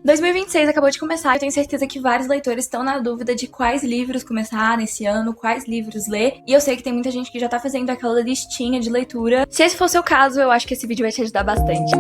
2026 acabou de começar, eu tenho certeza que vários leitores estão na dúvida de quais livros começar nesse ano, quais livros ler, e eu sei que tem muita gente que já tá fazendo aquela listinha de leitura. Se esse for o seu caso, eu acho que esse vídeo vai te ajudar bastante.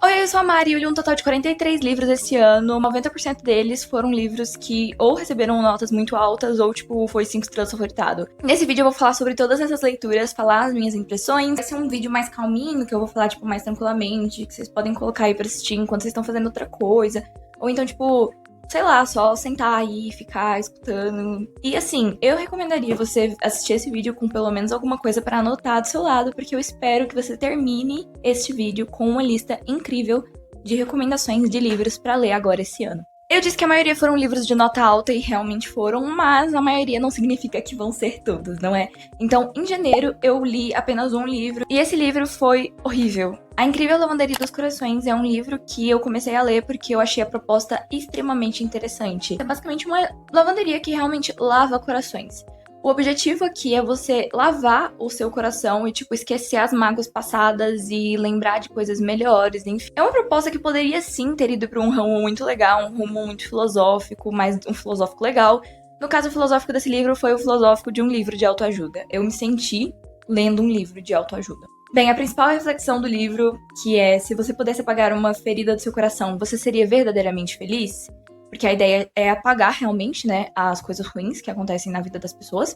Oi, eu sou a Mari e eu li um total de 43 livros esse ano. 90% deles foram livros que ou receberam notas muito altas ou, tipo, foi 5 estrelas favoritado. Nesse vídeo eu vou falar sobre todas essas leituras, falar as minhas impressões. Vai ser um vídeo mais calminho, que eu vou falar, tipo, mais tranquilamente, que vocês podem colocar aí pra assistir enquanto vocês estão fazendo outra coisa. Ou então, tipo, sei lá, só sentar aí e ficar escutando. E assim, eu recomendaria você assistir esse vídeo com pelo menos alguma coisa pra anotar do seu lado, porque eu espero que você termine este vídeo com uma lista incrível de recomendações de livros pra ler agora esse ano. Eu disse que a maioria foram livros de nota alta e realmente foram, mas a maioria não significa que vão ser todos, não é? Então, em janeiro, eu li apenas um livro, e esse livro foi horrível. A Incrível Lavanderia dos Corações é um livro que eu comecei a ler porque eu achei a proposta extremamente interessante. É basicamente uma lavanderia que realmente lava corações. O objetivo aqui é você lavar o seu coração e, tipo, esquecer as mágoas passadas e lembrar de coisas melhores, enfim. É uma proposta que poderia, sim, ter ido pra um rumo muito legal, um rumo muito filosófico, mas um filosófico legal. No caso, o filosófico desse livro foi o filosófico de um livro de autoajuda. Eu me senti lendo um livro de autoajuda. Bem, a principal reflexão do livro, que é: se você pudesse apagar uma ferida do seu coração, você seria verdadeiramente feliz? Porque a ideia é apagar realmente, né, as coisas ruins que acontecem na vida das pessoas.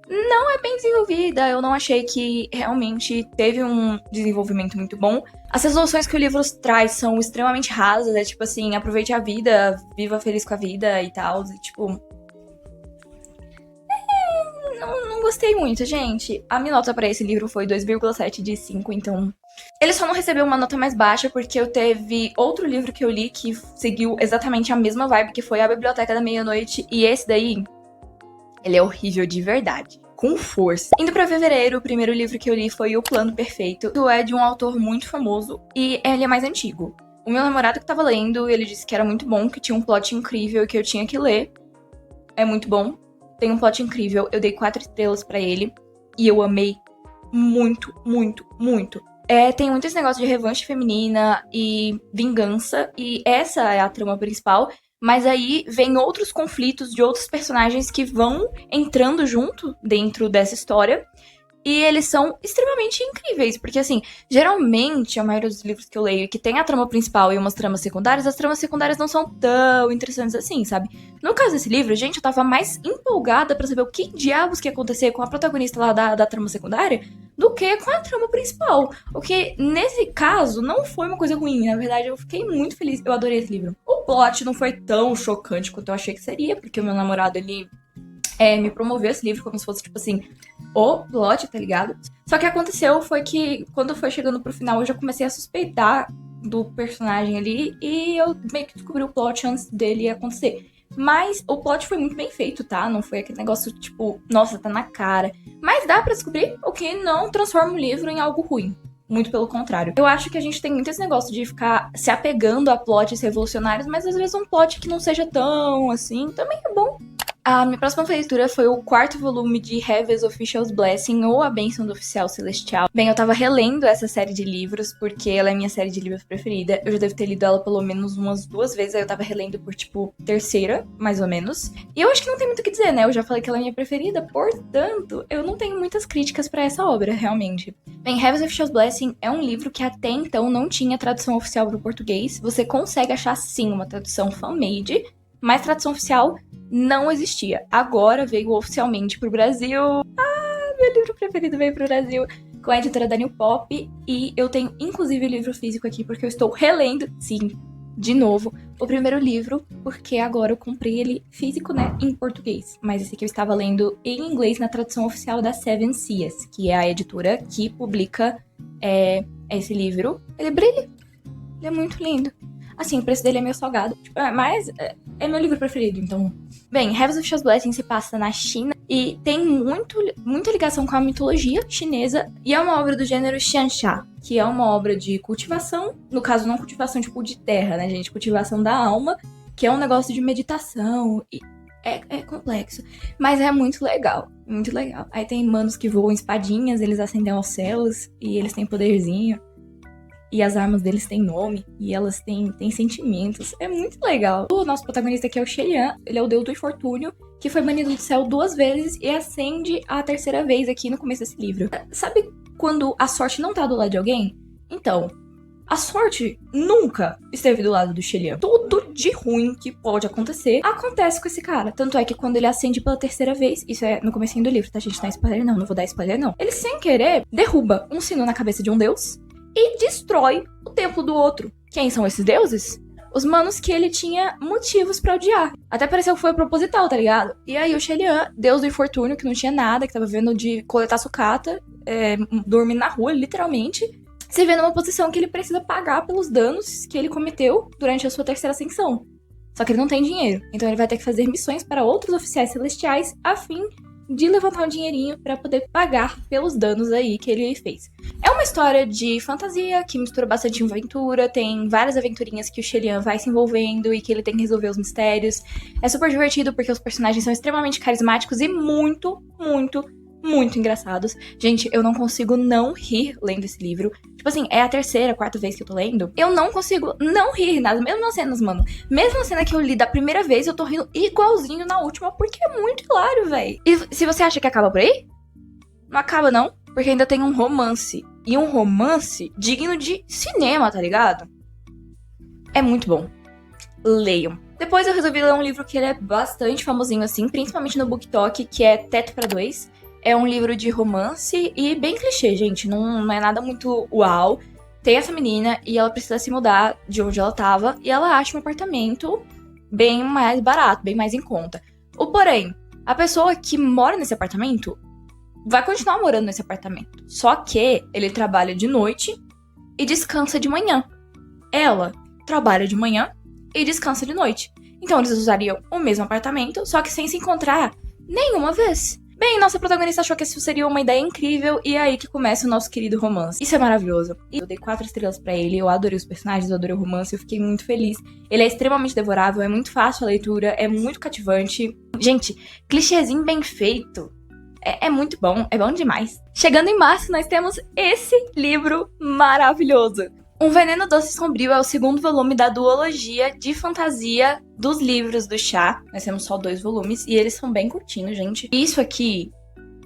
Não é bem desenvolvida, eu não achei que realmente teve um desenvolvimento muito bom. As resoluções que o livro traz são extremamente rasas, é tipo assim, aproveite a vida, viva feliz com a vida e tal, e tipo... Não gostei muito, gente. A minha nota pra esse livro foi 2,7 de 5, então... Ele só não recebeu uma nota mais baixa porque eu teve outro livro que eu li que seguiu exatamente a mesma vibe, que foi A Biblioteca da Meia-Noite, e esse daí, ele é horrível de verdade, com força. Indo pra fevereiro, o primeiro livro que eu li foi O Plano Perfeito, que é de um autor muito famoso, e ele é mais antigo. O meu namorado que tava lendo, ele disse que era muito bom, que tinha um plot incrível e que eu tinha que ler. É muito bom, tem um plot incrível, eu dei 4 estrelas pra ele, e eu amei muito, muito, muito. Tem muito esse negócio de revanche feminina e vingança, e essa é a trama principal, mas aí vem outros conflitos de outros personagens que vão entrando junto dentro dessa história, e eles são extremamente incríveis, porque assim, geralmente a maioria dos livros que eu leio que tem a trama principal e umas tramas secundárias, as tramas secundárias não são tão interessantes assim, sabe? No caso desse livro, gente, eu tava mais empolgada pra saber o que diabos que ia acontecer com a protagonista lá da trama secundária do que com a trama principal. O que, nesse caso, não foi uma coisa ruim. Na verdade, eu fiquei muito feliz. Eu adorei esse livro. O plot não foi tão chocante quanto eu achei que seria, porque o meu namorado, ele me promoveu esse livro como se fosse, tipo assim, o plot, tá ligado? Só que aconteceu foi que, quando foi chegando pro final, eu já comecei a suspeitar do personagem ali, e eu meio que descobri o plot antes dele acontecer. Mas o plot foi muito bem feito, tá? Não foi aquele negócio, tipo, nossa, tá na cara. Mas dá pra descobrir o que não transforma o livro em algo ruim. Muito pelo contrário. Eu acho que a gente tem muito esse negócio de ficar se apegando a plots revolucionários, mas às vezes um plot que não seja tão assim também é bom. A minha próxima leitura foi o 4º volume de Heaven's Official's Blessing, ou A Bênção do Oficial Celestial. Bem, eu tava relendo essa série de livros, porque ela é minha série de livros preferida. Eu já devo ter lido ela pelo menos umas 2 vezes, aí eu tava relendo por, tipo, terceira, mais ou menos. E eu acho que não tem muito o que dizer, né? Eu já falei que ela é minha preferida, portanto, eu não tenho muitas críticas pra essa obra, realmente. Bem, Heaven's Official's Blessing é um livro que até então não tinha tradução oficial pro português. Você consegue achar, sim, uma tradução fan-made, mas tradução oficial não existia. Agora veio oficialmente pro Brasil. Meu livro preferido veio pro Brasil, com a editora Daniel Pop. E eu tenho, inclusive, o livro físico aqui, porque eu estou relendo, sim, de novo, o primeiro livro, porque agora eu comprei ele físico, né, em português. Mas esse aqui eu estava lendo em inglês na tradução oficial da Seven Seas, que é a editora que publica esse livro. Ele brilha. Ele é muito lindo. Assim, o preço dele é meio salgado, mas é meu livro preferido, então... Bem, Heaven's Official's Blessing se passa na China e tem muita ligação com a mitologia chinesa, e é uma obra do gênero Xianxia, que é uma obra de cultivação, no caso não cultivação tipo de terra, né, gente? Cultivação da alma, que é um negócio de meditação, e É complexo, mas é muito legal, muito legal. Aí tem manos que voam espadinhas, eles ascendem aos céus e eles têm poderzinho. E as armas deles têm nome, e elas têm sentimentos. É muito legal. O nosso protagonista aqui é o Shelian, ele é o deus do infortúnio, que foi banido do céu 2 vezes e ascende a 3ª vez aqui no começo desse livro. Sabe quando a sorte não tá do lado de alguém? Então, a sorte nunca esteve do lado do Shelian. Tudo de ruim que pode acontecer, acontece com esse cara. Tanto é que quando ele ascende pela 3ª vez, isso é no comecinho do livro, tá, gente? Não é spoiler não vou dar spoiler não. Ele, sem querer, derruba um sino na cabeça de um deus e destrói o templo do outro. Quem são esses deuses? Os manos que ele tinha motivos pra odiar. Até pareceu que foi proposital, tá ligado? E aí o Shelian, deus do infortúnio, que não tinha nada, que tava vendo de coletar sucata, dormindo na rua, literalmente, se vê numa posição que ele precisa pagar pelos danos que ele cometeu durante a sua 3ª ascensão. Só que ele não tem dinheiro, então ele vai ter que fazer missões para outros oficiais celestiais a fim de levantar um dinheirinho pra poder pagar pelos danos aí que ele fez. É uma história de fantasia que mistura bastante aventura, tem várias aventurinhas que o Shelian vai se envolvendo e que ele tem que resolver os mistérios. É super divertido porque os personagens são extremamente carismáticos e muito, muito, muito engraçados. Gente, eu não consigo não rir lendo esse livro. Tipo assim, é a 3ª, 4ª vez que eu tô lendo. Eu não consigo não rir nas mesmas cenas, mano. Mesma cena que eu li da primeira vez, eu tô rindo igualzinho na última, porque é muito hilário, véi. E se você acha que acaba por aí, não acaba não, porque ainda tem um romance. E um romance digno de cinema, tá ligado? É muito bom. Leiam. Depois eu resolvi ler um livro que ele é bastante famosinho assim, principalmente no BookTok, que é Teto pra Dois. É um livro de romance e bem clichê, gente. Não é nada muito uau. Tem essa menina e ela precisa se mudar de onde ela tava. E ela acha um apartamento bem mais barato, bem mais em conta. O porém, a pessoa que mora nesse apartamento vai continuar morando nesse apartamento. Só que ele trabalha de noite e descansa de manhã. Ela trabalha de manhã e descansa de noite. Então eles usariam o mesmo apartamento, só que sem se encontrar nenhuma vez. Bem, nossa protagonista achou que isso seria uma ideia incrível e é aí que começa o nosso querido romance. Isso é maravilhoso. E eu dei 4 estrelas pra ele, eu adorei os personagens, eu adorei o romance, eu fiquei muito feliz. Ele é extremamente devorável, é muito fácil a leitura, é muito cativante. Gente, clichêzinho bem feito. É muito bom, é bom demais. Chegando em março, nós temos esse livro maravilhoso. Um Veneno Doce e Sombrio é o 2º volume da duologia de fantasia dos livros do Chá. Nós temos só 2 volumes e eles são bem curtinhos, gente. Isso aqui,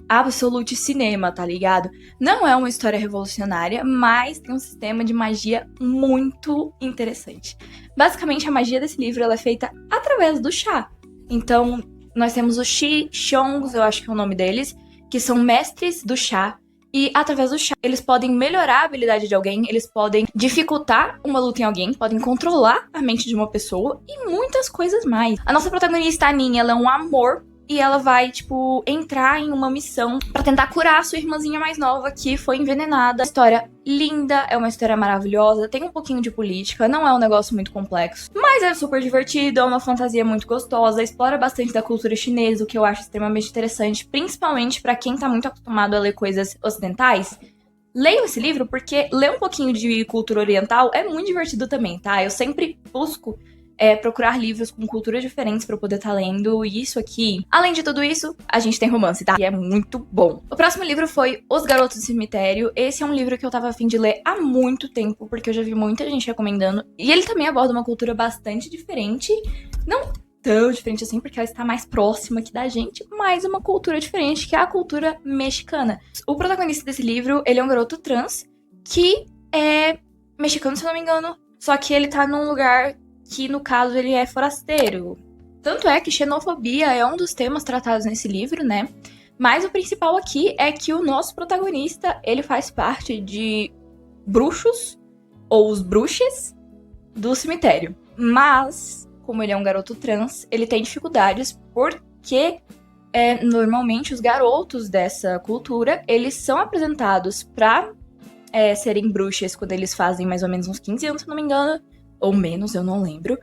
absolute cinema, tá ligado? Não é uma história revolucionária, mas tem um sistema de magia muito interessante. Basicamente, a magia desse livro ela é feita através do chá. Então, nós temos os Shiongs, eu acho que é o nome deles, que são mestres do chá. E através do chá, eles podem melhorar a habilidade de alguém, eles podem dificultar uma luta em alguém, podem controlar a mente de uma pessoa e muitas coisas mais. A nossa protagonista, a Aninha, ela é um amor e ela vai, tipo, entrar em uma missão pra tentar curar a sua irmãzinha mais nova que foi envenenada. História linda, é uma história maravilhosa, tem um pouquinho de política, não é um negócio muito complexo, mas é super divertido, é uma fantasia muito gostosa, explora bastante da cultura chinesa, o que eu acho extremamente interessante, principalmente pra quem tá muito acostumado a ler coisas ocidentais. Leiam esse livro porque ler um pouquinho de cultura oriental é muito divertido também, tá? Eu sempre busco procurar livros com culturas diferentes pra eu poder estar lendo, e isso aqui, além de tudo isso, a gente tem romance, tá? E é muito bom. O próximo livro foi Os Garotos do Cemitério. Esse é um livro que eu tava a fim de ler há muito tempo, porque eu já vi muita gente recomendando, e ele também aborda uma cultura bastante diferente, não tão diferente assim, porque ela está mais próxima aqui da gente, mas uma cultura diferente, que é a cultura mexicana. O protagonista desse livro, ele é um garoto trans, que é mexicano, se eu não me engano, só que ele tá num lugar que, no caso, ele é forasteiro. Tanto é que xenofobia é um dos temas tratados nesse livro, né? Mas o principal aqui é que o nosso protagonista, ele faz parte de bruxos, ou os bruxes, do cemitério. Mas, como ele é um garoto trans, ele tem dificuldades porque, normalmente, os garotos dessa cultura, eles são apresentados pra serem bruxas quando eles fazem mais ou menos uns 15 anos, se não me engano, ou menos, eu não lembro.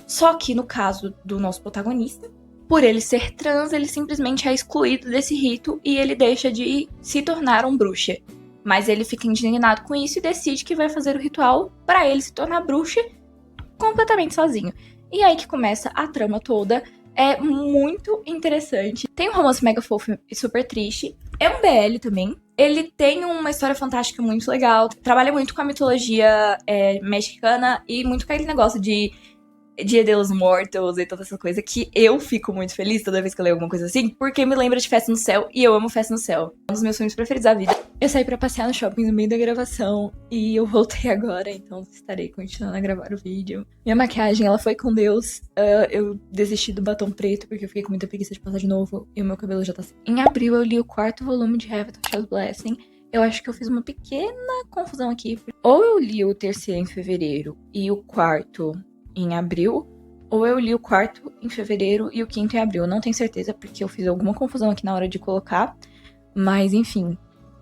Só que no caso do nosso protagonista, por ele ser trans, ele simplesmente é excluído desse rito e ele deixa de se tornar um bruxa. Mas ele fica indignado com isso e decide que vai fazer o ritual pra ele se tornar bruxa completamente sozinho. E aí que começa a trama toda. É muito interessante. Tem um romance mega fofo e super triste. É um BL também. Ele tem uma história fantástica muito legal. Trabalha muito com a mitologia mexicana e muito com aquele negócio de Dia de los Mortos e toda essa coisa, que eu fico muito feliz toda vez que eu leio alguma coisa assim, porque me lembra de Festa no Céu, e eu amo Festa no Céu. É um dos meus filmes preferidos da vida. Eu saí pra passear no shopping no meio da gravação, e eu voltei agora, então estarei continuando a gravar o vídeo. Minha maquiagem, ela foi com Deus. Eu desisti do batom preto, porque eu fiquei com muita preguiça de passar de novo, e o meu cabelo já tá assim. Em abril, eu li o 4º volume de Heaven Shall Blessing. Eu acho que eu fiz uma pequena confusão aqui. Ou eu li o 3º em fevereiro, e o 4º em abril, ou eu li o 4º em fevereiro e o 5º em abril. Eu não tenho certeza, porque eu fiz alguma confusão aqui na hora de colocar. Mas, enfim.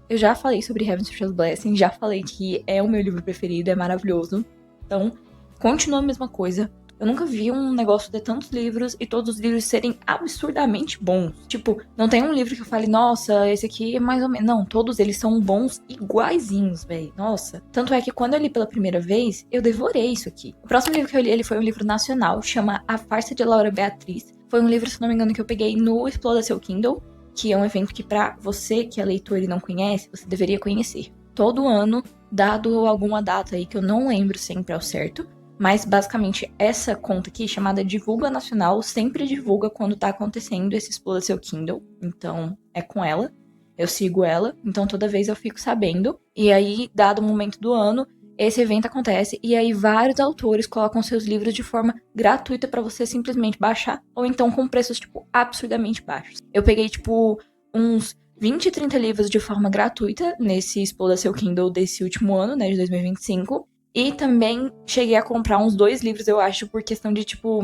Eu já falei sobre Heaven's Precious Blessing, já falei que é o meu livro preferido, é maravilhoso. Então, continua a mesma coisa. Eu nunca vi um negócio de tantos livros e todos os livros serem absurdamente bons. Tipo, não tem um livro que eu fale, nossa, esse aqui é mais ou menos. Não, todos eles são bons iguaizinhos, velho. Nossa. Tanto é que quando eu li pela primeira vez, eu devorei isso aqui. O próximo livro que eu li, ele foi um livro nacional, chama A Farsa de Laura Beatriz. Foi um livro, se não me engano, que eu peguei no Exploda Seu Kindle, que é um evento que pra você que é leitor e não conhece, você deveria conhecer. Todo ano, dado alguma data aí que eu não lembro sempre ao certo, mas, basicamente, essa conta aqui, chamada Divulga Nacional, sempre divulga quando tá acontecendo esse Exploda Seu Kindle. Então, é com ela. Eu sigo ela. Então, toda vez eu fico sabendo. E aí, dado o momento do ano, esse evento acontece. E aí, vários autores colocam seus livros de forma gratuita pra você simplesmente baixar. Ou então com preços, tipo, absurdamente baixos. Eu peguei, tipo, uns 20, 30 livros de forma gratuita nesse Exploda Seu Kindle desse último ano, né, de 2025. E também cheguei a comprar uns 2 livros, eu acho, por questão de, tipo,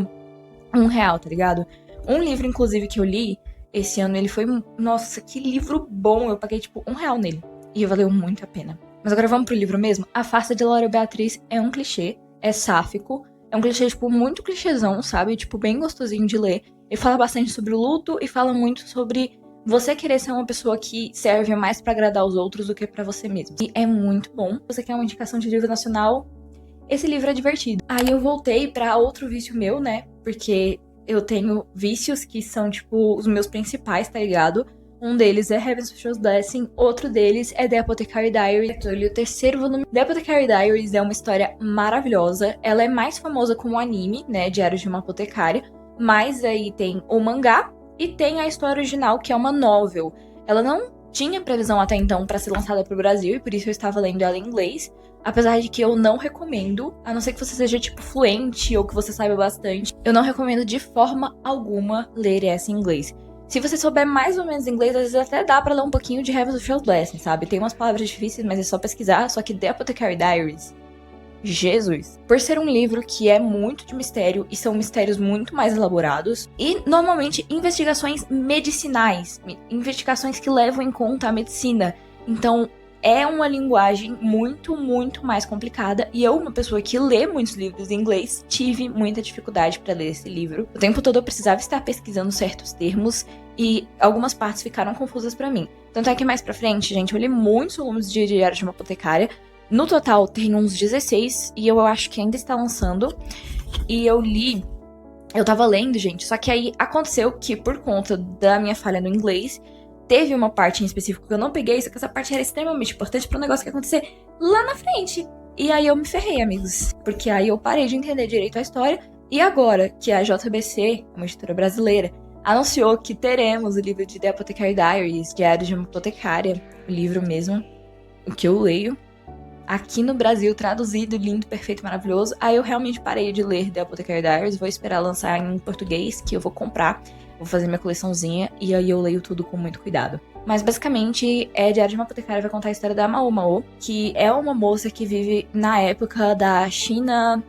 R$1, tá ligado? Um livro, inclusive, que eu li esse ano, ele foi... Nossa, que livro bom! Eu paguei, tipo, R$1 nele. E valeu muito a pena. Mas agora vamos pro livro mesmo. A Farsa de Laura Beatriz é um clichê, é sáfico. É um clichê, tipo, muito clichêzão, sabe? Tipo, bem gostosinho de ler. Ele fala bastante sobre o luto e fala muito sobre você querer ser uma pessoa que serve mais pra agradar os outros do que pra você mesmo. E é muito bom. Se você quer uma indicação de livro nacional, esse livro é divertido. Aí eu voltei pra outro vício meu, né? Porque eu tenho vícios que são, tipo, os meus principais, tá ligado? Um deles é Heaven's Precious Blessing, outro deles é The Apothecary Diaries. Eu li o 3º volume. The Apothecary Diaries é uma história maravilhosa. Ela é mais famosa como anime, né? Diários de uma Apotecária. Mas aí tem o mangá, e tem a história original, que é uma novel. Ela não tinha previsão até então pra ser lançada pro Brasil, e por isso eu estava lendo ela em inglês. Apesar de que eu não recomendo, a não ser que você seja, tipo, fluente ou que você saiba bastante, eu não recomendo de forma alguma ler essa em inglês. Se você souber mais ou menos inglês, às vezes até dá pra ler um pouquinho de Heaven's Precious Blessing, sabe? Tem umas palavras difíceis, mas é só pesquisar. Só que The Apothecary Diaries, Jesus. Por ser um livro que é muito de mistério e são mistérios muito mais elaborados e normalmente investigações medicinais, investigações que levam em conta a medicina. Então é uma linguagem muito, muito mais complicada e eu, uma pessoa que lê muitos livros em inglês, tive muita dificuldade para ler esse livro. O tempo todo eu precisava estar pesquisando certos termos e algumas partes ficaram confusas para mim. Tanto é que mais pra frente, gente, eu li muitos volumes de Diário de uma Apotecária. No total, tem uns 16, e eu acho que ainda está lançando. E eu tava lendo, gente, só que aí aconteceu que, por conta da minha falha no inglês, teve uma parte em específico que eu não peguei, só que essa parte era extremamente importante para um negócio que ia acontecer lá na frente. E aí eu me ferrei, amigos, porque aí eu parei de entender direito a história, e agora que a JBC, uma editora brasileira, anunciou que teremos o livro de The Apothecary Diaries, Diário de uma Apotecária, o livro mesmo, o que eu leio, aqui no Brasil, traduzido, lindo, perfeito, maravilhoso. Aí eu realmente parei de ler The Apothecary Diaries, vou esperar lançar em português, que eu vou comprar, vou fazer minha coleçãozinha, e aí eu leio tudo com muito cuidado. Mas basicamente, Diário de uma Apotecária vai contar a história da Mao Mao, que é uma moça que vive na época da China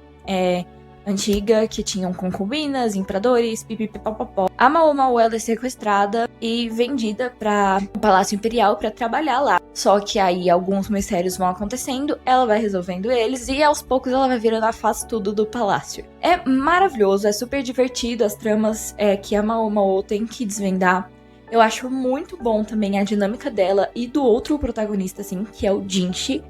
antiga, que tinham concubinas, imperadores, pipipipopopó. A Mao Mao, ela é sequestrada e vendida para o Palácio Imperial para trabalhar lá. Só que aí alguns mistérios vão acontecendo, ela vai resolvendo eles e aos poucos ela vai virando a faz tudo do palácio. É maravilhoso, é super divertido as tramas que a Mao Mao tem que desvendar. Eu acho muito bom também a dinâmica dela e do outro protagonista, assim, que é o Jinshi.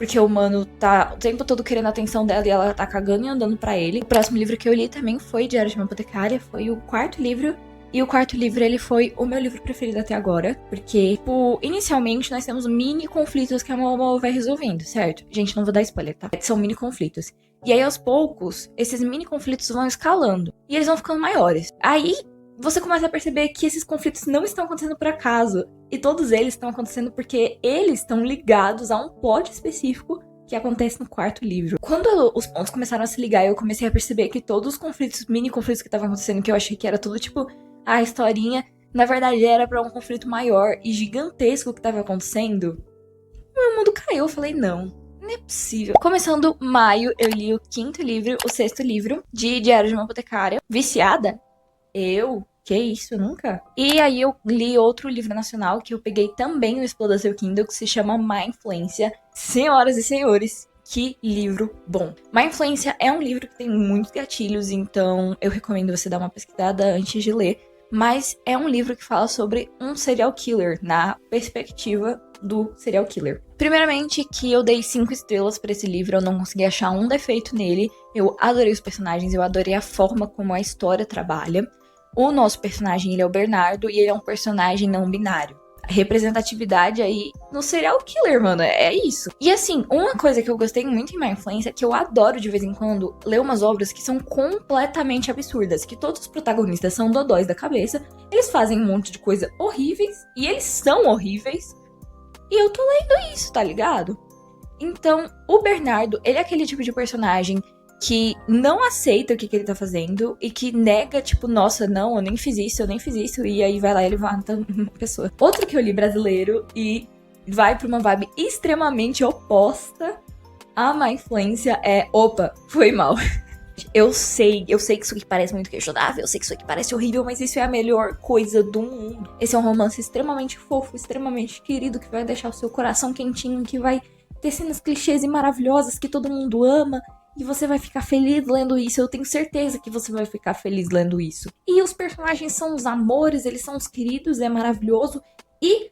porque o mano tá o tempo todo querendo a atenção dela e ela tá cagando e andando pra ele. O próximo livro que eu li também foi Diário de uma Apotecária, foi o 4º livro. E o 4º livro, ele foi o meu livro preferido até agora, porque, tipo, inicialmente nós temos mini conflitos que a Momo vai resolvendo, certo? Gente, não vou dar spoiler, tá? São mini conflitos. E aí, aos poucos, esses mini conflitos vão escalando. E eles vão ficando maiores. Aí, você começa a perceber que esses conflitos não estão acontecendo por acaso. E todos eles estão acontecendo porque eles estão ligados a um plot específico que acontece no 4º livro. Quando os pontos começaram a se ligar, eu comecei a perceber que todos os conflitos, mini conflitos que estavam acontecendo, que eu achei que era tudo, tipo, a historinha, na verdade era pra um conflito maior e gigantesco que tava acontecendo. Meu mundo caiu, eu falei, não é possível. Começando maio, eu li o 5º livro, o 6º livro de Diário de uma Apotecária. Viciada? Eu? Que isso, nunca? E aí eu li outro livro nacional que eu peguei também no Exploda Seu Kindle, que se chama Má Influência. Senhoras e senhores, que livro bom. Má Influência é um livro que tem muitos gatilhos, então eu recomendo você dar uma pesquisada antes de ler. Mas é um livro que fala sobre um serial killer, na perspectiva do serial killer. Primeiramente, que eu dei 5 estrelas pra esse livro, eu não consegui achar um defeito nele. Eu adorei os personagens, eu adorei a forma como a história trabalha. O nosso personagem, ele é o Bernardo, e ele é um personagem não binário. Representatividade aí no serial killer, mano, é isso. E assim, uma coisa que eu gostei muito em Má Influência é que eu adoro de vez em quando ler umas obras que são completamente absurdas, que todos os protagonistas são dodóis da cabeça, eles fazem um monte de coisa horríveis, e eles são horríveis, e eu tô lendo isso, tá ligado? Então, o Bernardo, ele é aquele tipo de personagem que não aceita o que ele tá fazendo e que nega, tipo, nossa, não, eu nem fiz isso, e aí vai lá e ele mata uma pessoa. Outro que eu li brasileiro e vai pra uma vibe extremamente oposta à Má Influência é, opa, foi mal. Eu sei que isso aqui parece muito questionável, eu sei que isso aqui parece horrível, mas isso é a melhor coisa do mundo. Esse é um romance extremamente fofo, extremamente querido, que vai deixar o seu coração quentinho, que vai ter cenas clichês e maravilhosas que todo mundo ama. E você vai ficar feliz lendo isso. Eu tenho certeza que você vai ficar feliz lendo isso. E os personagens são os amores, eles são os queridos, é maravilhoso. E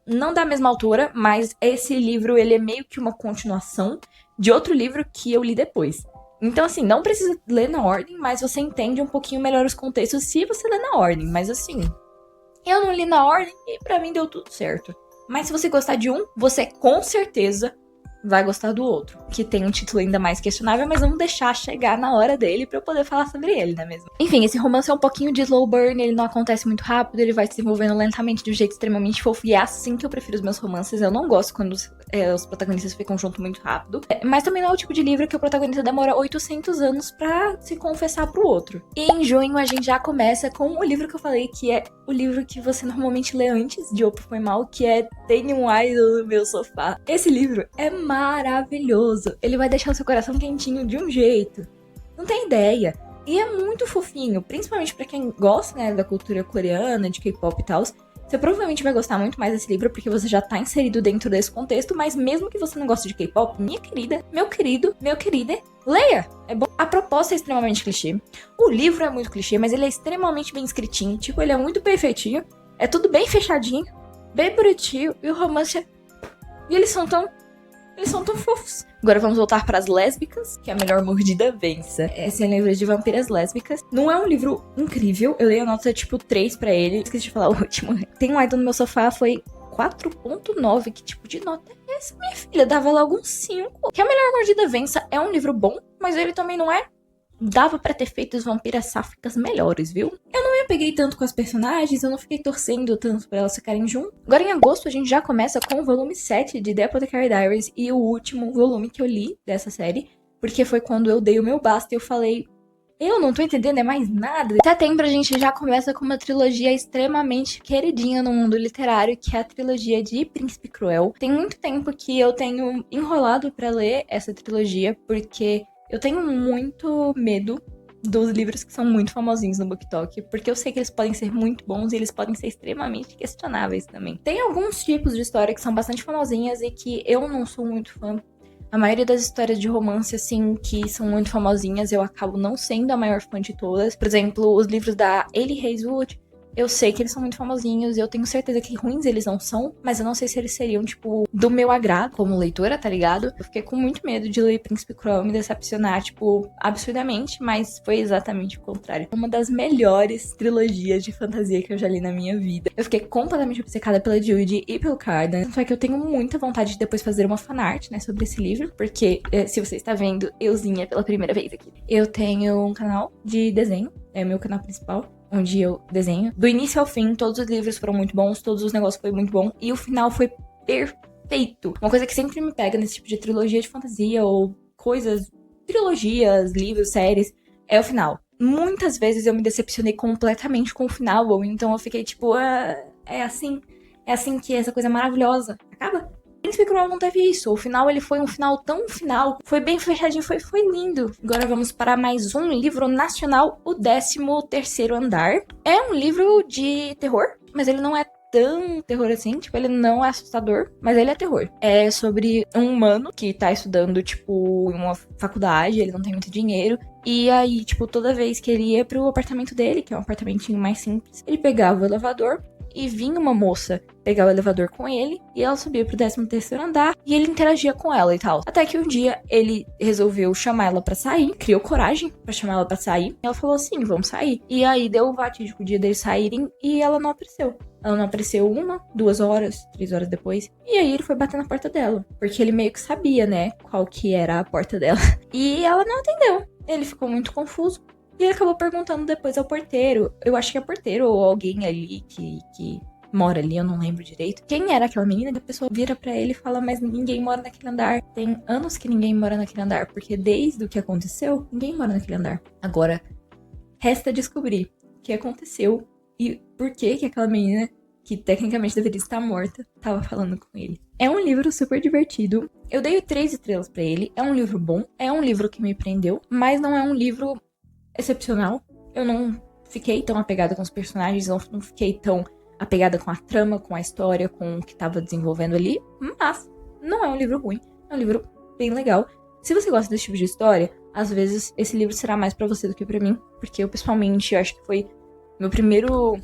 não da mesma autora, mas esse livro, ele é meio que uma continuação de outro livro que eu li depois. Então, assim, não precisa ler na ordem, mas você entende um pouquinho melhor os contextos se você ler na ordem. Mas assim, eu não li na ordem e pra mim deu tudo certo. Mas se você gostar de um, você com certeza vai gostar do outro, que tem um título ainda mais questionável, mas vamos deixar chegar na hora dele pra eu poder falar sobre ele, não é mesmo? Enfim, esse romance é um pouquinho de slow burn, ele não acontece muito rápido, ele vai se desenvolvendo lentamente de um jeito extremamente fofo, e é assim que eu prefiro os meus romances. Eu não gosto quando os protagonistas ficam juntos muito rápido, mas também não é o tipo de livro que o protagonista demora 800 anos pra se confessar pro outro. E em junho a gente já começa com o livro que eu falei, que é o livro que você normalmente lê antes de Opa Foi Mal, que é Tenho um Idol no Meu Sofá. Esse livro é maravilhoso. Ele vai deixar o seu coração quentinho de um jeito. Não tem ideia. E é muito fofinho, principalmente pra quem gosta, né, da cultura coreana, de K-pop e tal. Você provavelmente vai gostar muito mais desse livro, porque você já tá inserido dentro desse contexto, mas mesmo que você não goste de K-pop, minha querida, meu querido, meu querida, leia! É bom. A proposta é extremamente clichê. O livro é muito clichê, mas ele é extremamente bem escritinho. Tipo, ele é muito perfeitinho. É tudo bem fechadinho, bem bonitinho. E o romance é... E eles são tão fofos. Agora vamos voltar para as lésbicas, que é a melhor mordida vença. Esse é um livro de vampiras lésbicas. Não é um livro incrível. Eu dei a nota tipo 3 pra ele. Esqueci de falar o último. Tem um Idol no Meu Sofá, foi 4.9. Que tipo de nota é essa, minha filha? Dava logo um 5. Que a melhor mordida vença é um livro bom, mas ele também não é. Dava pra ter feito as vampiras sáficas melhores, viu? Eu não me apeguei tanto com as personagens, eu não fiquei torcendo tanto pra elas ficarem juntas. Agora em agosto a gente já começa com o volume 7 de The Apothecary Diaries e o último volume que eu li dessa série, porque foi quando eu dei o meu basta e eu falei, eu não tô entendendo, é mais nada. Em setembro a gente já começa com uma trilogia extremamente queridinha no mundo literário, que é a trilogia de Príncipe Cruel. Tem muito tempo que eu tenho enrolado pra ler essa trilogia, porque eu tenho muito medo dos livros que são muito famosinhos no BookTok, porque eu sei que eles podem ser muito bons e eles podem ser extremamente questionáveis também. Tem alguns tipos de história que são bastante famosinhas e que eu não sou muito fã. A maioria das histórias de romance, assim, que são muito famosinhas, eu acabo não sendo a maior fã de todas. Por exemplo, os livros da Hailey Hazelwood, Eu sei que eles são muito famosinhos e eu tenho certeza que ruins eles não são, mas eu não sei se eles seriam, tipo, do meu agrado como leitora, tá ligado? Eu fiquei com muito medo de ler Príncipe Cruel e me decepcionar, tipo, absurdamente, mas foi exatamente o contrário. Uma das melhores trilogias de fantasia que eu já li na minha vida. Eu fiquei completamente obcecada pela Judy e pelo Cardan. Só que eu tenho muita vontade de depois fazer uma fanart, né, sobre esse livro, porque se você está vendo euzinha pela primeira vez aqui, eu tenho um canal de desenho, é o meu canal principal, onde eu desenho. Do início ao fim, todos os livros foram muito bons, todos os negócios foram muito bons, e o final foi perfeito. Uma coisa que sempre me pega nesse tipo de trilogia de fantasia, ou coisas, trilogias, livros, séries, é o final. Muitas vezes eu me decepcionei completamente com o final, ou então eu fiquei tipo, é assim que essa coisa maravilhosa acaba. Príncipe Cruel não teve isso. O final, ele foi um final tão final. Foi bem fechadinho, foi lindo. Agora vamos para mais um livro nacional, O 13º Andar. É um livro de terror, mas ele não é tão terror assim, tipo, ele não é assustador, mas ele é terror. É sobre um humano que tá estudando, tipo, em uma faculdade, ele não tem muito dinheiro, e aí, tipo, toda vez que ele ia pro apartamento dele, que é um apartamentinho mais simples, ele pegava o elevador e vinha uma moça pegar o elevador com ele, e ela subia pro 13º andar, e ele interagia com ela e tal. Até que um dia, ele resolveu chamar ela pra sair, criou coragem pra chamar ela pra sair, e ela falou assim, vamos sair. E aí, deu o fatídico dia deles saírem, e ela não apareceu. Ela não apareceu 1, 2 horas, 3 horas depois. E aí ele foi bater na porta dela. Porque ele meio que sabia, né, qual que era a porta dela. E ela não atendeu. Ele ficou muito confuso. E ele acabou perguntando depois ao porteiro. Eu acho que é porteiro ou alguém ali que mora ali, eu não lembro direito. Quem era aquela menina? E a pessoa vira pra ele e fala, mas ninguém mora naquele andar. Tem anos que ninguém mora naquele andar. Porque desde o que aconteceu, ninguém mora naquele andar. Agora, resta descobrir o que aconteceu e por que aquela menina, que tecnicamente deveria estar morta, tava falando com ele. É um livro super divertido. Eu dei 3 estrelas pra ele. É um livro bom. É um livro que me prendeu. Mas não é um livro excepcional. Eu não fiquei tão apegada com os personagens. Não fiquei tão apegada com a trama, com a história, com o que tava desenvolvendo ali. Mas não é um livro ruim. É um livro bem legal. Se você gosta desse tipo de história, às vezes esse livro será mais pra você do que pra mim. Porque eu, pessoalmente, eu acho que foi meu primeiro...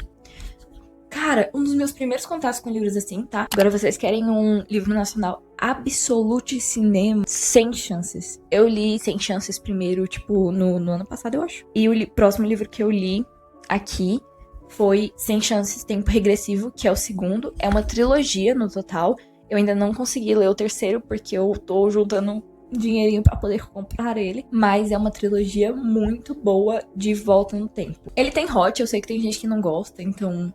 Cara, um dos meus primeiros contatos com livros assim, tá? Agora vocês querem um livro nacional Absolute Cinema, Sem Chances. Eu li Sem Chances primeiro, tipo, no ano passado, eu acho. E o próximo livro que eu li aqui foi Sem Chances, Tempo Regressivo, que é o segundo. É uma trilogia no total. Eu ainda não consegui ler o terceiro, porque eu tô juntando dinheirinho pra poder comprar ele, mas é uma trilogia muito boa de Volta no Tempo. Ele tem hot, eu sei que tem gente que não gosta, então...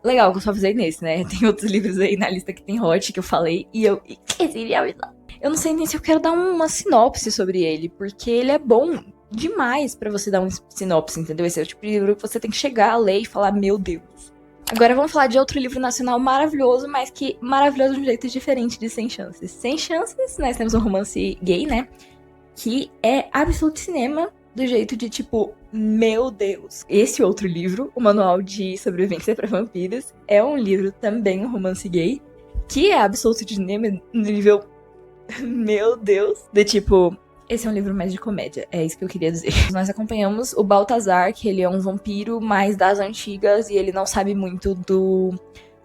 Legal que eu só avisei nesse, né? Tem outros livros aí na lista que tem hot, que eu falei, e eu esqueci de avisar. Eu não sei nem se eu quero dar uma sinopse sobre ele, porque ele é bom demais pra você dar uma sinopse, entendeu? Esse é o tipo de livro que você tem que chegar a ler e falar, meu Deus. Agora vamos falar de outro livro nacional maravilhoso, mas que maravilhoso de um jeito diferente de Sem Chances. Sem Chances, nós temos um romance gay, né? Que é Absolute Cinema, do jeito de tipo, meu Deus. Esse outro livro, o Manual de Sobrevivência para Vampiros, é um livro também, um romance gay, que é Absolute Cinema no nível, meu Deus, de tipo... Esse é um livro mais de comédia, é isso que eu queria dizer. Nós acompanhamos o Baltazar, que ele é um vampiro mais das antigas, e ele não sabe muito do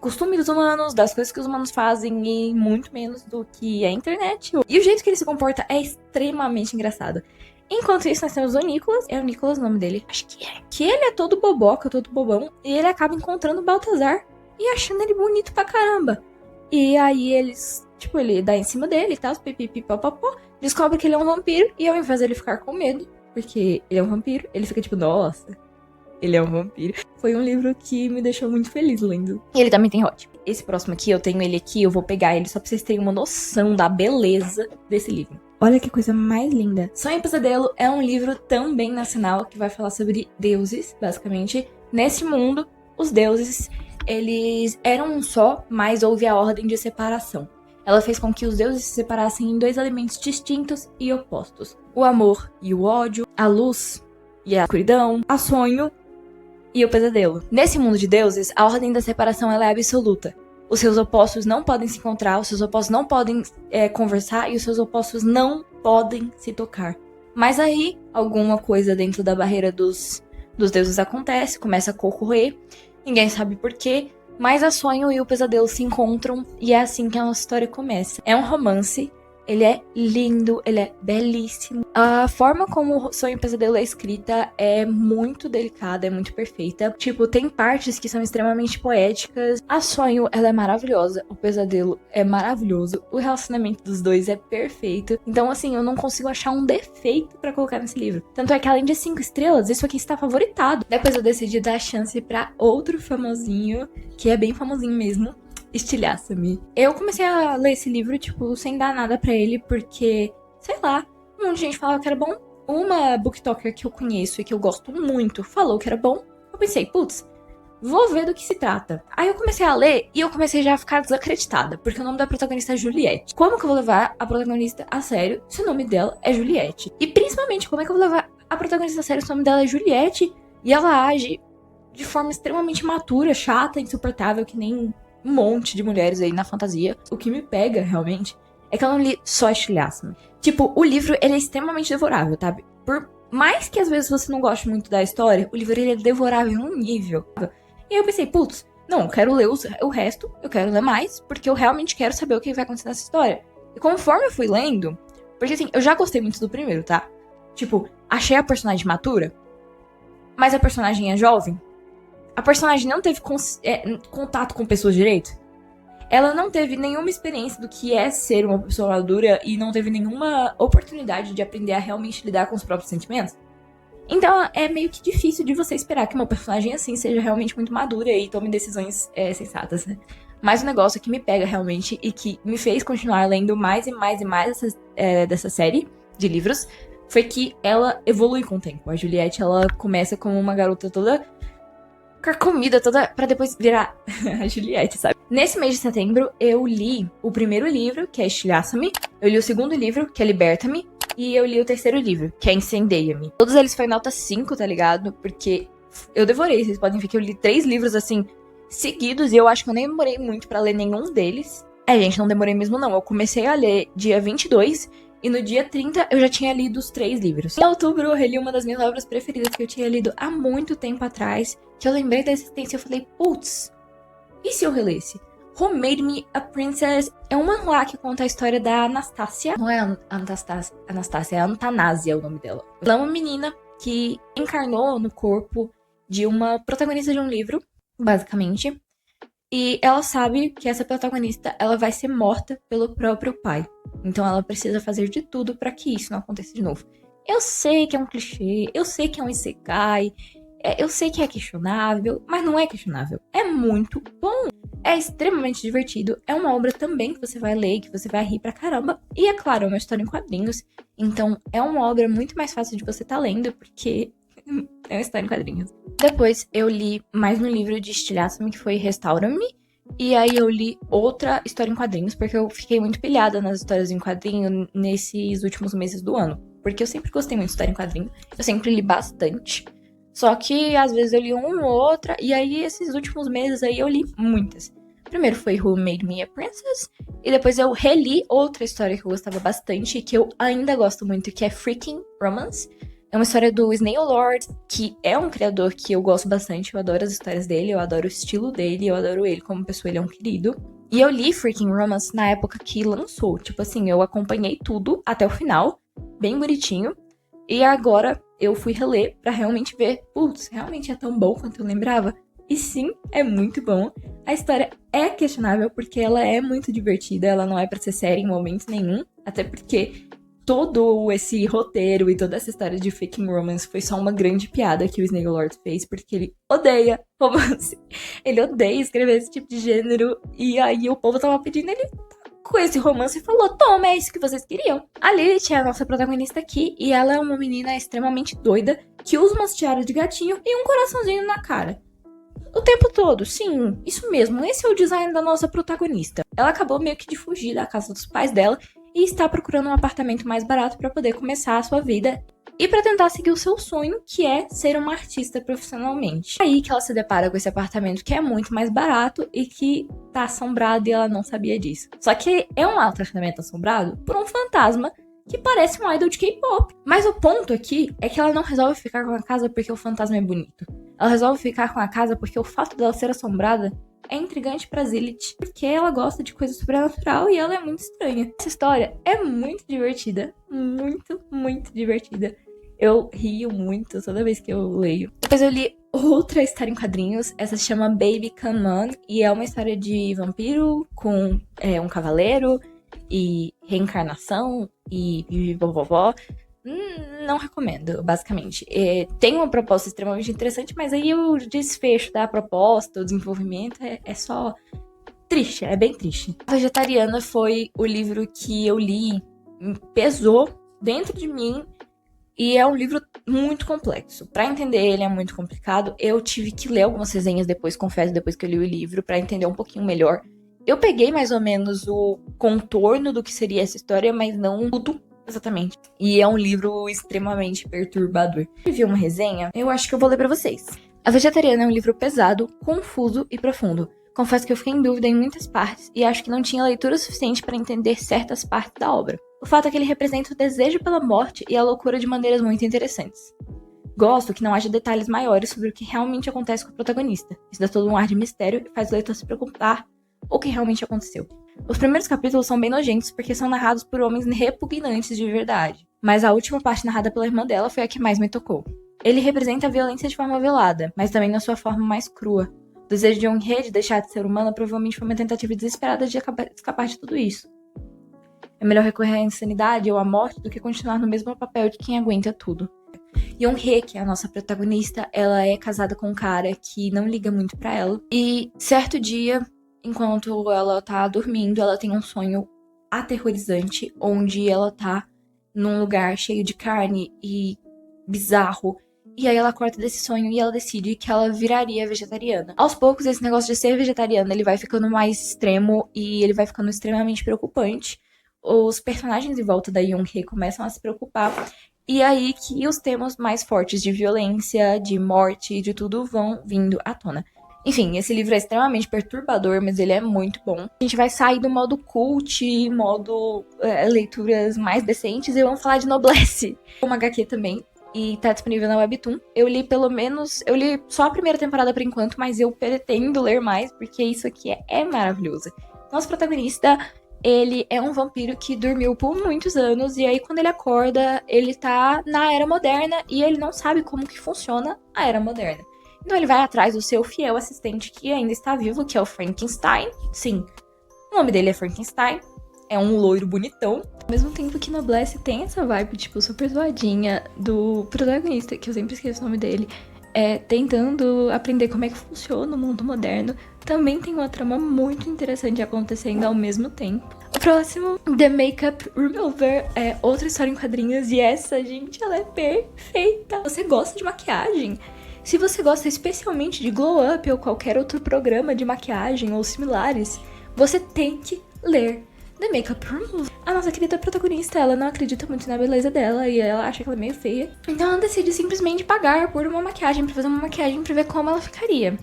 costume dos humanos, das coisas que os humanos fazem, e muito menos do que a internet. E o jeito que ele se comporta é extremamente engraçado. Enquanto isso, nós temos o Nicholas. É o Nicholas o nome dele? Acho que é. Que ele é todo boboca, todo bobão, e ele acaba encontrando o Baltazar e achando ele bonito pra caramba. E aí eles... Tipo, ele dá em cima dele e tal, pipipipopopó, descobre que ele é um vampiro, e ao invés dele ficar com medo, porque ele é um vampiro, ele fica tipo, nossa, ele é um vampiro. Foi um livro que me deixou muito feliz lendo. E ele também tem hot. Esse próximo aqui, eu tenho ele aqui, eu vou pegar ele só pra vocês terem uma noção da beleza desse livro. Olha que coisa mais linda. Sonho e Pesadelo é um livro também nacional que vai falar sobre deuses, basicamente. Nesse mundo, os deuses, eles eram um só, mas houve a ordem de separação. Ela fez com que os deuses se separassem em 2 elementos distintos e opostos. O amor e o ódio, a luz e a escuridão, o sonho e o pesadelo. Nesse mundo de deuses, a ordem da separação ela é absoluta. Os seus opostos não podem se encontrar, os seus opostos não podem conversar e os seus opostos não podem se tocar. Mas aí, alguma coisa dentro da barreira dos dos deuses acontece, começa a ocorrer, ninguém sabe por quê, mas a Sonho e o Pesadelo se encontram e é assim que a nossa história começa. É um romance, ele é lindo, ele é belíssimo. A forma como o Sonho e o Pesadelo é escrita é muito delicada, é muito perfeita. Tipo, tem partes que são extremamente poéticas. A Sonho, ela é maravilhosa, o Pesadelo é maravilhoso, o relacionamento dos dois é perfeito. Então, assim, eu não consigo achar um defeito pra colocar nesse livro. Tanto é que, além de 5 estrelas, isso aqui está favoritado. Depois eu decidi dar chance pra outro famosinho, que é bem famosinho mesmo, Estilhaça-me. Eu comecei a ler esse livro, tipo, sem dar nada pra ele, porque, sei lá, um monte de gente falava que era bom. Uma booktalker que eu conheço e que eu gosto muito falou que era bom. Eu pensei, putz, vou ver do que se trata. Aí eu comecei a ler e eu comecei já a ficar desacreditada, porque o nome da protagonista é Juliette. Como que eu vou levar a protagonista a sério se o nome dela é Juliette? E principalmente, como é que eu vou levar a protagonista a sério se o nome dela é Juliette e ela age de forma extremamente imatura, chata, insuportável, que nem um monte de mulheres aí na fantasia. O que me pega, realmente, é que eu não li só Estilhaça-me. Tipo, o livro, ele é extremamente devorável, tá? Por mais que às vezes você não goste muito da história, o livro, ele é devorável em um nível. E aí eu pensei, putz, não, eu quero ler o resto, eu quero ler mais, porque eu realmente quero saber o que vai acontecer nessa história. E conforme eu fui lendo, porque assim, eu já gostei muito do primeiro, tá? Tipo, achei a personagem matura, mas a personagem é jovem. A personagem não teve contato com pessoas direito. Ela não teve nenhuma experiência do que é ser uma pessoa madura e não teve nenhuma oportunidade de aprender a realmente lidar com os próprios sentimentos. Então é meio que difícil de você esperar que uma personagem assim seja realmente muito madura e tome decisões sensatas, né? Mas o negócio que me pega realmente e que me fez continuar lendo mais e mais e mais dessa série de livros foi que ela evolui com o tempo. A Juliette, ela começa como uma garota toda carcomida, toda pra depois virar a Juliette, sabe? Nesse mês de setembro, eu li o primeiro livro, que é Estilhaça-me. Eu li o segundo livro, que é Liberta-me. E eu li o terceiro livro, que é Incendeia-me. Todos eles foi nota 5, tá ligado? Porque eu devorei. Vocês podem ver que eu li 3 livros, assim, seguidos. E eu acho que eu nem demorei muito pra ler nenhum deles. Gente, não demorei mesmo não. Eu comecei a ler dia 22 e no dia 30 eu já tinha lido os 3 livros. Em outubro eu reli uma das minhas obras preferidas que eu tinha lido há muito tempo atrás, que eu lembrei da existência e eu falei, putz, e se eu relesse? Who Made Me a Princess é um manhwa que conta a história da Anastácia. Não é Anastácia, é Antanásia o nome dela. Ela é uma menina que encarnou no corpo de uma protagonista de um livro, basicamente. E ela sabe que essa protagonista, ela vai ser morta pelo próprio pai. Então ela precisa fazer de tudo pra que isso não aconteça de novo. Eu sei que é um clichê, eu sei que é um isekai, eu sei que é questionável, mas não é questionável. É muito bom. É extremamente divertido. É uma obra também que você vai ler, que você vai rir pra caramba. E é claro, é uma história em quadrinhos. Então é uma obra muito mais fácil de você estar lendo, porque é uma história em quadrinhos. Depois eu li mais um livro de Estilhaça-me, que foi Restaura-me. E aí eu li outra história em quadrinhos, porque eu fiquei muito pilhada nas histórias em quadrinho nesses últimos meses do ano. Porque eu sempre gostei muito de história em quadrinho. Eu sempre li bastante. Só que às vezes eu li uma ou outra, e aí esses últimos meses aí eu li muitas. Primeiro foi Who Made Me a Princess, e depois eu reli outra história que eu gostava bastante, e que eu ainda gosto muito, que é Freaking Romance. É uma história do Snail Lord, que é um criador que eu gosto bastante, eu adoro as histórias dele, eu adoro o estilo dele, eu adoro ele como pessoa, ele é um querido. E eu li Freaking Romance na época que lançou, tipo assim, eu acompanhei tudo até o final, bem bonitinho, e agora eu fui reler pra realmente ver, putz, realmente é tão bom quanto eu lembrava? E sim, é muito bom. A história é questionável porque ela é muito divertida, ela não é pra ser séria em momento nenhum, até porque todo esse roteiro e toda essa história de Freaking Romance foi só uma grande piada que o Snail Lord fez, porque ele odeia romance. Ele odeia escrever esse tipo de gênero, e aí o povo tava pedindo, ele com esse romance e falou, toma, é isso que vocês queriam. A Lilith é a nossa protagonista aqui, e ela é uma menina extremamente doida, que usa umas tiaras de gatinho e um coraçãozinho na cara. O tempo todo, sim, isso mesmo, esse é o design da nossa protagonista. Ela acabou meio que de fugir da casa dos pais dela e está procurando um apartamento mais barato para poder começar a sua vida e para tentar seguir o seu sonho, que é ser uma artista profissionalmente. É aí que ela se depara com esse apartamento que é muito mais barato e que tá assombrado e ela não sabia disso. Só que é um apartamento assombrado por um fantasma que parece um idol de K-pop. Mas o ponto aqui é que ela não resolve ficar com a casa porque o fantasma é bonito. Ela resolve ficar com a casa porque o fato dela ser assombrada é intrigante pra Zilith, porque ela gosta de coisa sobrenatural e ela é muito estranha. Essa história é muito divertida, muito, muito divertida. Eu rio muito toda vez que eu leio. Depois eu li outra história em quadrinhos, essa se chama Baby Come On, e é uma história de vampiro com um cavaleiro e reencarnação e vovó. Não recomendo, basicamente. Tem uma proposta extremamente interessante, mas aí o desfecho da proposta, o desenvolvimento é só triste, é bem triste. A Vegetariana foi o livro que eu li, pesou dentro de mim, e é um livro muito complexo. Pra entender ele é muito complicado. Eu tive que ler algumas resenhas depois, confesso, depois que eu li o livro, pra entender um pouquinho melhor. Eu peguei mais ou menos o contorno do que seria essa história, mas não tudo exatamente. E é um livro extremamente perturbador. Eu vi uma resenha, eu acho que eu vou ler pra vocês. A Vegetariana é um livro pesado, confuso e profundo. Confesso que eu fiquei em dúvida em muitas partes e acho que não tinha leitura suficiente para entender certas partes da obra. O fato é que ele representa o desejo pela morte e a loucura de maneiras muito interessantes. Gosto que não haja detalhes maiores sobre o que realmente acontece com o protagonista. Isso dá todo um ar de mistério e faz o leitor se preocupar o que realmente aconteceu. Os primeiros capítulos são bem nojentos porque são narrados por homens repugnantes de verdade. Mas a última parte narrada pela irmã dela foi a que mais me tocou. Ele representa a violência de forma velada, mas também na sua forma mais crua. O desejo de Young-hee de deixar de ser humana provavelmente foi uma tentativa desesperada de escapar de tudo isso. É melhor recorrer à insanidade ou à morte do que continuar no mesmo papel de quem aguenta tudo. Young-hee, que é a nossa protagonista, ela é casada com um cara que não liga muito pra ela. E certo dia, enquanto ela tá dormindo, ela tem um sonho aterrorizante, onde ela tá num lugar cheio de carne e bizarro. E aí ela acorda desse sonho e ela decide que ela viraria vegetariana. Aos poucos, esse negócio de ser vegetariana, ele vai ficando mais extremo e ele vai ficando extremamente preocupante. Os personagens em volta da Young-hee começam a se preocupar. E aí que os temas mais fortes de violência, de morte, de tudo vão vindo à tona. Enfim, esse livro é extremamente perturbador, mas ele é muito bom. A gente vai sair do modo cult, modo leituras mais decentes, e vamos falar de Noblesse. Uma HQ também, e tá disponível na Webtoon. Eu li só a primeira temporada por enquanto, mas eu pretendo ler mais, porque isso aqui é maravilhoso. Nosso protagonista, ele é um vampiro que dormiu por muitos anos, e aí quando ele acorda, ele tá na Era Moderna, e ele não sabe como que funciona a Era Moderna. Então ele vai atrás do seu fiel assistente que ainda está vivo, que é o Frankenstein. Sim, o nome dele é Frankenstein. É um loiro bonitão. Ao mesmo tempo que Noblesse tem essa vibe, tipo, super zoadinha do protagonista, que eu sempre esqueço o nome dele, tentando aprender como é que funciona o mundo moderno. Também tem uma trama muito interessante acontecendo ao mesmo tempo. O próximo, The Makeup Remover, é outra história em quadrinhos. E essa, gente, ela é perfeita. Você gosta de maquiagem? Se você gosta especialmente de Glow Up ou qualquer outro programa de maquiagem ou similares, você tem que ler The Makeup Remover. A nossa querida protagonista, ela não acredita muito na beleza dela e ela acha que ela é meio feia. Então ela decide simplesmente pagar por uma maquiagem, pra fazer uma maquiagem pra ver como ela ficaria.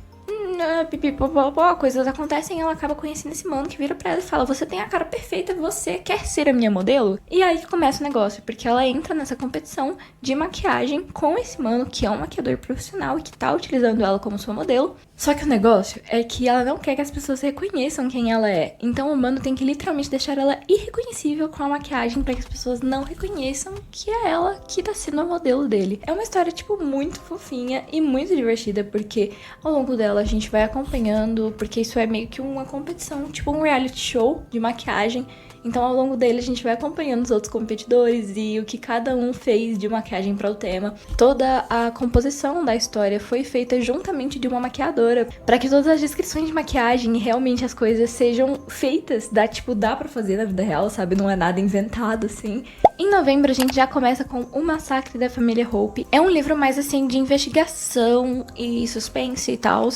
Coisas acontecem e ela acaba conhecendo esse mano que vira pra ela e fala: você tem a cara perfeita, você quer ser a minha modelo? E aí que começa o negócio, porque ela entra nessa competição de maquiagem com esse mano que é um maquiador profissional e que tá utilizando ela como sua modelo. Só que o negócio é que ela não quer que as pessoas reconheçam quem ela é. Então o mano tem que literalmente deixar ela irreconhecível com a maquiagem pra que as pessoas não reconheçam que é ela que tá sendo a modelo dele. É uma história, tipo, muito fofinha e muito divertida, porque ao longo dela a gente vai acompanhando, porque isso é meio que uma competição, tipo um reality show de maquiagem. Então ao longo dele a gente vai acompanhando os outros competidores e o que cada um fez de maquiagem para o tema. Toda a composição da história foi feita juntamente de uma maquiadora, para que todas as descrições de maquiagem e realmente as coisas sejam feitas, dá pra fazer na vida real, sabe? Não é nada inventado assim. Em novembro a gente já começa com O Massacre da Família Hope. É um livro mais assim de investigação e suspense e tal,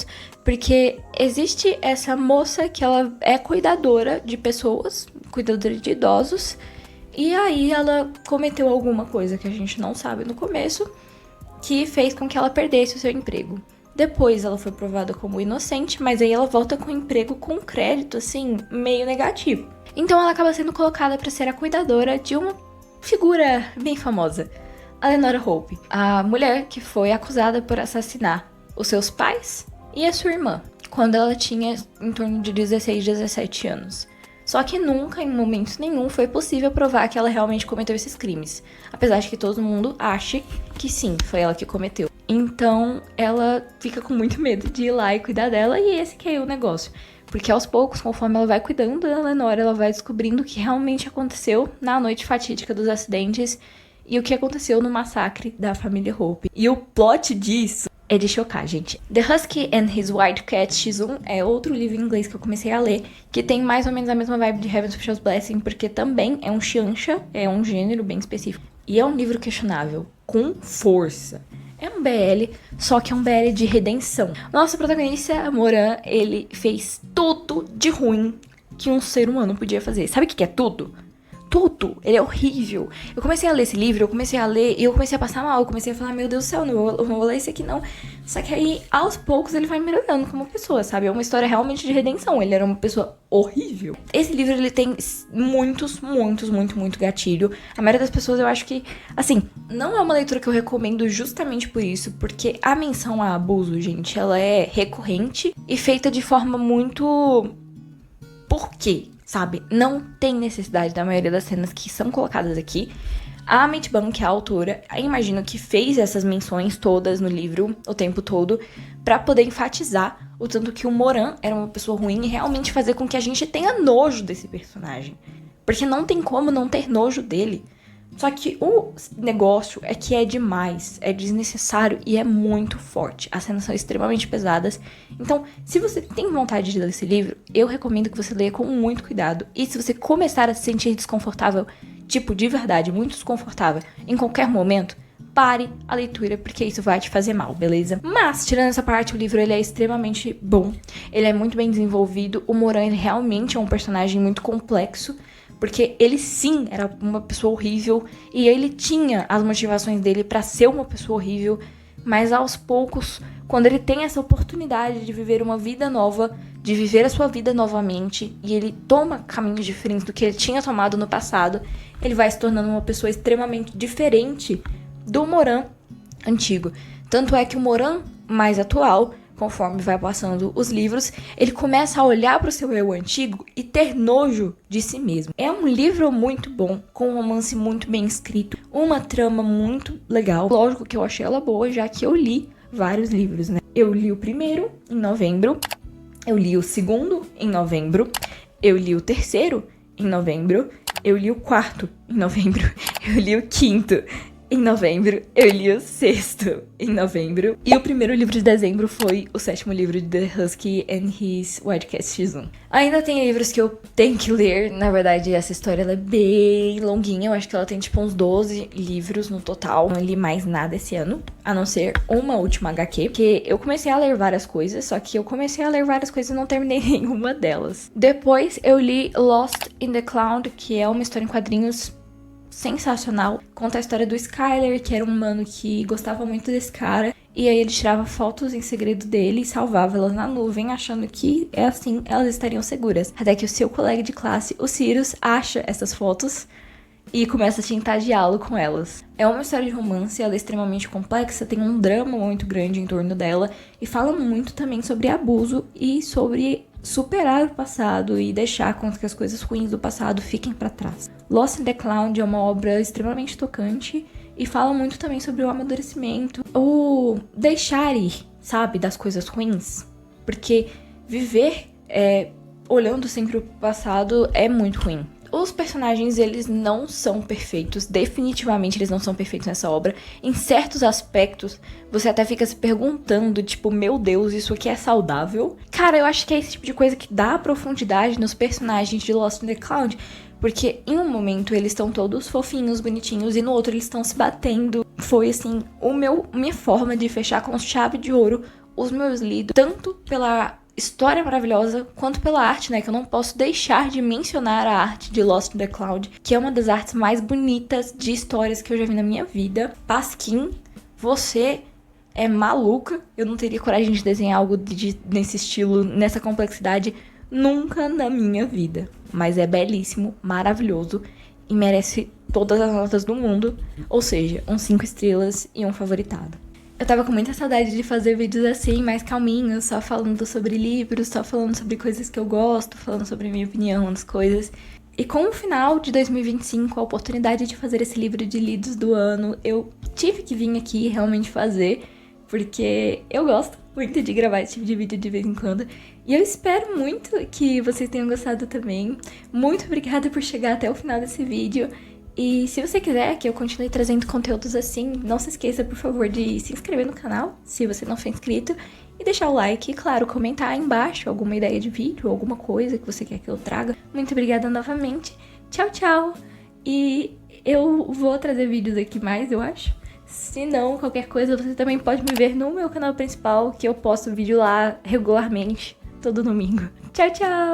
porque existe essa moça que ela é cuidadora de pessoas, cuidadora de idosos, e aí ela cometeu alguma coisa que a gente não sabe no começo, que fez com que ela perdesse o seu emprego. Depois ela foi provada como inocente, mas aí ela volta com o emprego com crédito, assim, meio negativo. Então ela acaba sendo colocada para ser a cuidadora de uma figura bem famosa. A Eleanor Hope, a mulher que foi acusada por assassinar os seus pais e a sua irmã, quando ela tinha em torno de 16, 17 anos. Só que nunca, em momento nenhum, foi possível provar que ela realmente cometeu esses crimes. Apesar de que todo mundo ache que sim, foi ela que cometeu. Então, ela fica com muito medo de ir lá e cuidar dela, e esse que é o negócio. Porque aos poucos, conforme ela vai cuidando da Eleanor, ela vai descobrindo o que realmente aconteceu na noite fatídica dos acidentes e o que aconteceu no massacre da família Hope. E o plot disso é de chocar, gente. The Husky and His White Cat X1 é outro livro em inglês que eu comecei a ler, que tem mais ou menos a mesma vibe de Heaven's Precious Blessing, porque também é um xianxa, é um gênero bem específico. E é um livro questionável, com força. É um BL, só que é um BL de redenção. Nosso protagonista, Moran, ele fez tudo de ruim que um ser humano podia fazer. Sabe o que é tudo? Tudo. Ele é horrível. Eu comecei a ler esse livro, eu comecei a passar mal. Eu comecei a falar, meu Deus do céu, não vou ler esse aqui não. Só que aí, aos poucos, ele vai melhorando como pessoa, sabe? É uma história realmente de redenção. Ele era uma pessoa horrível. Esse livro, ele tem muito gatilho. A maioria das pessoas, eu acho que, assim, não é uma leitura que eu recomendo justamente por isso. Porque a menção a abuso, gente, ela é recorrente e feita de forma muito... Por quê? Sabe? Não tem necessidade da maioria das cenas que são colocadas aqui. A Amit Bhan, que é a autora, imagino que fez essas menções todas no livro o tempo todo pra poder enfatizar o tanto que o Moran era uma pessoa ruim e realmente fazer com que a gente tenha nojo desse personagem. Porque não tem como não ter nojo dele. Só que o negócio é que é demais, é desnecessário e é muito forte. As cenas são extremamente pesadas. Então, se você tem vontade de ler esse livro, eu recomendo que você leia com muito cuidado. E se você começar a se sentir desconfortável, tipo, de verdade, muito desconfortável, em qualquer momento, pare a leitura, porque isso vai te fazer mal, beleza? Mas, tirando essa parte, o livro ele é extremamente bom. Ele é muito bem desenvolvido. O Moran ele realmente é um personagem muito complexo. Porque ele sim era uma pessoa horrível e ele tinha as motivações dele pra ser uma pessoa horrível, mas aos poucos, quando ele tem essa oportunidade de viver uma vida nova, de viver a sua vida novamente, e ele toma caminhos diferentes do que ele tinha tomado no passado, ele vai se tornando uma pessoa extremamente diferente do Moran antigo. Tanto é que o Moran mais atual, conforme vai passando os livros, ele começa a olhar para o seu eu antigo e ter nojo de si mesmo. É um livro muito bom, com um romance muito bem escrito, uma trama muito legal. Lógico que eu achei ela boa, já que eu li vários livros, né? Eu li o primeiro em novembro, eu li o segundo em novembro, eu li o terceiro em novembro, eu li o quarto em novembro, eu li o quinto em novembro, eu li o sexto em novembro. E o primeiro livro de dezembro foi o sétimo livro de The Husky and His White Cat X1. Ainda tem livros que eu tenho que ler. Na verdade, essa história ela é bem longuinha. Eu acho que ela tem tipo uns 12 livros no total. Não li mais nada esse ano, a não ser uma última HQ. Porque eu comecei a ler várias coisas, só que eu comecei a ler várias coisas e não terminei nenhuma delas. Depois eu li Lost in the Cloud, que é uma história em quadrinhos sensacional. Conta a história do Skyler, que era um humano que gostava muito desse cara. E aí ele tirava fotos em segredo dele e salvava elas na nuvem, achando que é assim elas estariam seguras. Até que o seu colega de classe, o Sirius, acha essas fotos e começa a tentar diálogo com elas. É uma história de romance, ela é extremamente complexa, tem um drama muito grande em torno dela e fala muito também sobre abuso e sobre superar o passado e deixar com que as coisas ruins do passado fiquem pra trás. Lost in the Cloud é uma obra extremamente tocante e fala muito também sobre o amadurecimento, o deixar ir, sabe, das coisas ruins. Porque viver olhando sempre o passado é muito ruim. Os personagens, eles não são perfeitos, definitivamente eles não são perfeitos nessa obra. Em certos aspectos, você até fica se perguntando, tipo, meu Deus, isso aqui é saudável? Cara, eu acho que é esse tipo de coisa que dá profundidade nos personagens de Lost in the Cloud, porque em um momento eles estão todos fofinhos, bonitinhos, e no outro eles estão se batendo. Foi, assim, minha forma de fechar com chave de ouro os meus livros, tanto pela história maravilhosa, quanto pela arte, né? Que eu não posso deixar de mencionar a arte de Lost in the Cloud, que é uma das artes mais bonitas de histórias que eu já vi na minha vida. Pasquim, você é maluca. Eu não teria coragem de desenhar algo nesse estilo, nessa complexidade, nunca na minha vida. Mas é belíssimo, maravilhoso. e merece todas as notas do mundo, ou seja, um 5 estrelas e um favoritado. Eu tava com muita saudade de fazer vídeos assim, mais calminhos, só falando sobre livros, só falando sobre coisas que eu gosto, falando sobre a minha opinião das coisas. E com o final de 2025, a oportunidade de fazer esse livro de lidos do ano, eu tive que vir aqui realmente fazer, porque eu gosto muito de gravar esse tipo de vídeo de vez em quando. E eu espero muito que vocês tenham gostado também. Muito obrigada por chegar até o final desse vídeo. E se você quiser que eu continue trazendo conteúdos assim, não se esqueça, por favor, de se inscrever no canal, se você não for inscrito, e deixar o like e, claro, comentar aí embaixo alguma ideia de vídeo, alguma coisa que você quer que eu traga. Muito obrigada novamente. Tchau, tchau! E eu vou trazer vídeos aqui mais, eu acho. Se não, qualquer coisa, você também pode me ver no meu canal principal, que eu posto vídeo lá regularmente, todo domingo. Tchau, tchau!